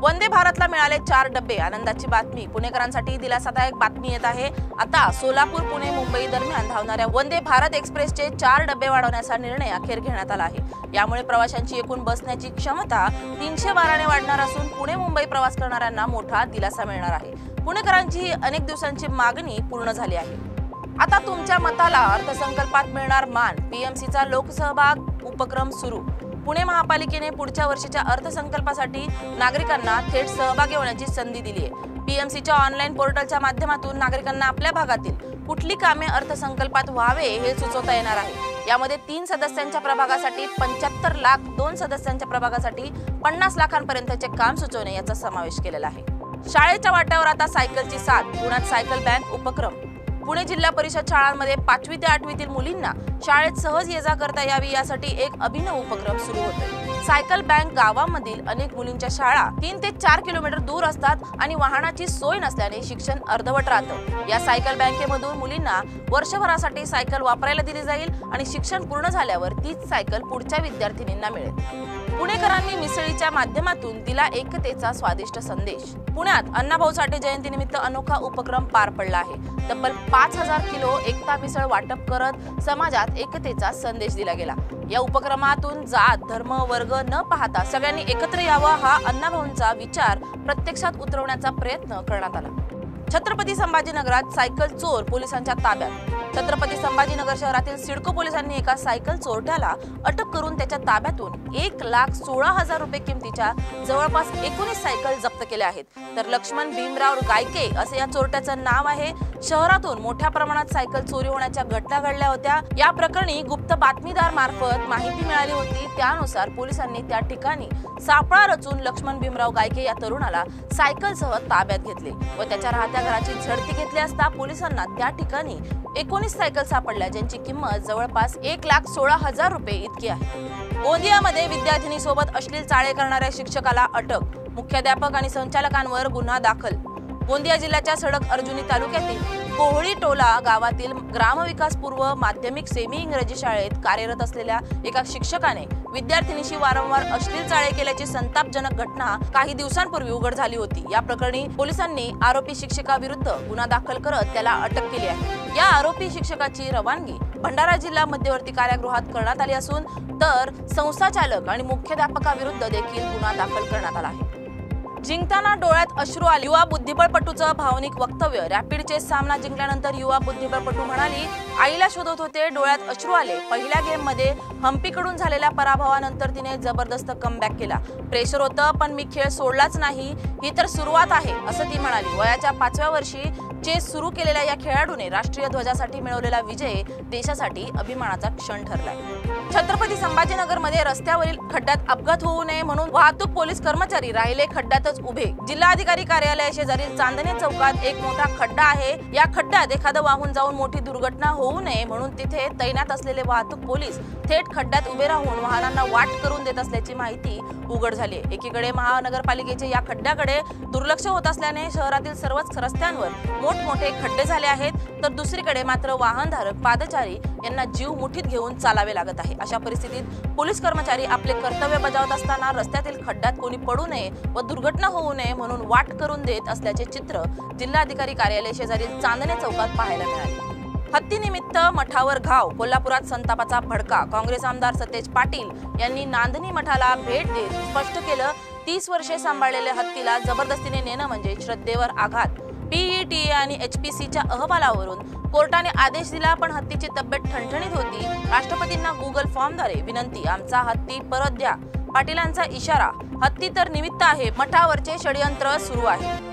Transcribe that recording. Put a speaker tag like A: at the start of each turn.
A: वंदे भारतला मिळाले 4 डब्बे, आनंदाची बातमी। पुणेकरांसाठी दिलासादायक बातमी येत आहे। आता सोलापूर पुणे मुंबई दरम्यान धावणाऱ्या वंदे भारत एक्सप्रेसचे 4 डब्बे वाढवण्याचा निर्णय अखेर घेण्यात आला आहे। यामुळे प्रवाशांची एकूण बसण्याची क्षमता 312 ने वाढणार असून पुणे मुंबई प्रवास करणाऱ्यांना मोठा दिलासा मिळणार आहे। पुणेकरांची अनेक दिवसांची मागणी पूर्ण झाली आहे। आता तुमच्या मताला अर्थसंकल्पात मिळणार मान। पीएमसीचा लोकसहभाग उपक्रम सुरू। पुणे महापालिकेने पुढच्या वर्षीच्या अर्थसंकल्पासाठी नागरिकांना थेट सहभागी होण्याची संधी दिली आहे। पीएमसीच्या ऑनलाईन पोर्टलच्या माध्यमातून नागरिकांना आपल्या भागातील कुठली कामे अर्थसंकल्पात व्हावे हे सुचवता येणार आहे। यामध्ये 3 सदस्यांच्या प्रभागासाठी 75 लाख, 2 सदस्यांच्या प्रभागासाठी 50 लाखांपर्यंतचे काम सुचवणे याचा समावेश केलेला आहे। शाळेच्या वाट्यावर आता सायकलची साथ। पुण्यात सायकल बँक उपक्रम। पुणे जिल्हा परिषद शाळांमध्ये 5वी ते 8वीतील मुलींना शाळेत सहज ये-जा करता यावी यासाठी एक अभिनव उपक्रम सुरू होतोय। सायकल बँक गावामधील अनेक मुलींच्या शाळा 3 ते 4 किलोमीटर दूर असतात आणि वाहनाची सोय नसल्याने शिक्षण अर्धवट राहतं। या सायकल बँकेमधून मुलींना वर्षभरासाठी सायकल वापरायला दिली जाईल आणि शिक्षण पूर्ण झाल्यावर तीच सायकल पुढच्या विद्यार्थिनींना मिळेल। पुणेकरांनी मिसळीच्या माध्यमातून दिला एकतेचा स्वादिष्ट संदेश। पुण्यात अण्णाभाऊ साठे जयंतीनिमित्त अनोखा उपक्रम पार पडला आहे। तब्बल 5000 किलो एकता मिसळ वाटप करत समाजात एकतेचा संदेश दिला गेला। या उपक्रमातून जात, धर्म, वर्ग न पाहता सगळ्यांनी एकत्र यावं हा अण्णाभाऊंचा विचार प्रत्यक्षात उतरवण्याचा प्रयत्न करण्यात आला। छत्रपती संभाजीनगरात सायकल चोर पोलिसांच्या ताब्यात। छत्रपती संभाजीनगर शहरातील सिडको पोलिसांनी एका सायकल चोरट्याला अटक करून त्याच्या ताब्यातून 1,16,000 रुपये किमतीच्या जवळपास 19 सायकल जप्त केल्या आहेत। तर लक्ष्मण भीमराव गायके असे या चोरट्याचं नाव आहे। शहरातून मोठ्या प्रमाणात सायकल चोरी होण्याच्या घटना घडल्या होत्या। या प्रकरणी गुप्त बातमीदार मार्फत माहिती मिळाली होती। त्यानुसार पोलिसांनी त्या ठिकाणी सापळा रचून लक्ष्मण भीमराव गायके या तरुणाला सायकलसह ताब्यात घेतले व त्याच्या राहत्या घराची झडती घेतली असता पोलिसांना त्या ठिकाणी 19 सायकल सापडल्या, ज्यांची किंमत जवळपास 1,16,000 रुपये इतकी आहे। गोंदियामध्ये विद्यार्थिनीसोबत अश्लील चाळे करणाऱ्या शिक्षकाला अटक। मुख्याध्यापक आणि संचालकांवर गुन्हा दाखल। गोंदिया जिल्ह्याच्या सडक अर्जुनी तालुक्यातील कोहळी टोला गावातील ग्रामविकास पूर्व माध्यमिक सेमी इंग्रजी शाळेत कार्यरत असलेल्या एका शिक्षकाने विद्यार्थिनीशी वारंवार अश्लील चाळे केल्याची संतापजनक घटना काही दिवसांपूर्वी उघड झाली होती। या प्रकरणी पोलिसांनी आरोपी शिक्षकाविरुद्ध गुन्हा दाखल करत त्याला अटक केली आहे। या आरोपी शिक्षकाची रवानगी भंडारा जिल्हा मध्यवर्ती कारागृहात करण्यात आली असून तर संस्थाचालक आणि मुख्याध्यापकाविरुद्ध देखील गुन्हा दाखल करण्यात आला आहे। जिंकताना डोळ्यात अश्रू आले। युवा बुद्धिबळपटूचं भावनिक वक्तव्य। रॅपिड चेस सामना जिंकल्यानंतर युवा बुद्धिबळपटू म्हणाली, आईला शोधत होते, डोळ्यात अश्रू आले। पहिल्या गेम मध्ये हम्पीकडून झालेल्या पराभवानंतर तिने जबरदस्त कमबॅक केला। प्रेशर होतं पण मी खेळ सोडलाच नाही, ही तर सुरुवात आहे असं ती म्हणाली। वयाच्या 5व्या वर्षी चेस सुरू केलेल्या या खेळाडूने राष्ट्रीय ध्वजासाठी मिळवलेला विजय देशासाठी अभिमानाचा क्षण ठरलाय। छत्रपती संभाजीनगरमध्ये रस्त्यावरील खड्ड्यात अपघात होऊ नये म्हणून वाहतूक पोलीस कर्मचारी राहिले खड्ड्यातच उभे। जिल्हाधिकारी कार्यालयाशेजारील चांदणे चौकात एक मोठा खड्डा आहे। या खड्ड्यात एखादं वाहून जाऊन मोठी दुर्घटना होऊ नये म्हणून तिथे तैनात असलेले वाहतूक पोलीस थेट खड्ड्यात उभे राहून वाहनांना वाट करून देत असल्याची माहिती उघड झाली आहे। एकीकडे महानगरपालिकेचे या खड्ड्याकडे दुर्लक्ष होत असल्याने शहरातील सर्वच रस्त्यांवर मोठमोठे खड्डे झाले आहेत, तर दुसरीकडे मात्र वाहनधारक, पादचारी यांना जीव मुठीत घेऊन चालावे लागत आहे। अशा परिस्थितीत पोलीस कर्मचारी आपले कर्तव्य बजावत असताना रस्त्यातील खड्ड्यात कोणी पडू नये व दुर्घटना होऊ नये म्हणून वाट करून देत असल्याचे चित्र जिल्हाधिकारी कार्यालय शेजारील चांदणे चौकात पाहायला मिळाले। हत्तीनिमित्त मठावर घाव। कोल्हापुरात संतापाचा भडका। काँग्रेस आमदार सतेज पाटील यांनी नांदणी मठाला भेट देत स्पष्ट केलं, 30 वर्षे सांभाळलेल्या हत्तीला जबरदस्तीने नेणं म्हणजे श्रद्धेवर आघात। पीईटीए आणि एचपीसीच्या अहवालावरून कोर्टाने आदेश दिला पण हत्तीची तब्येत ठणठणीत होती। राष्ट्रपतींना गुगल फॉर्मद्वारे विनंती, आमचा हत्ती परत द्या। पाटीलांचा इशारा, हत्ती तर निमित्त आहे, मठावरचे षडयंत्र सुरू आहे।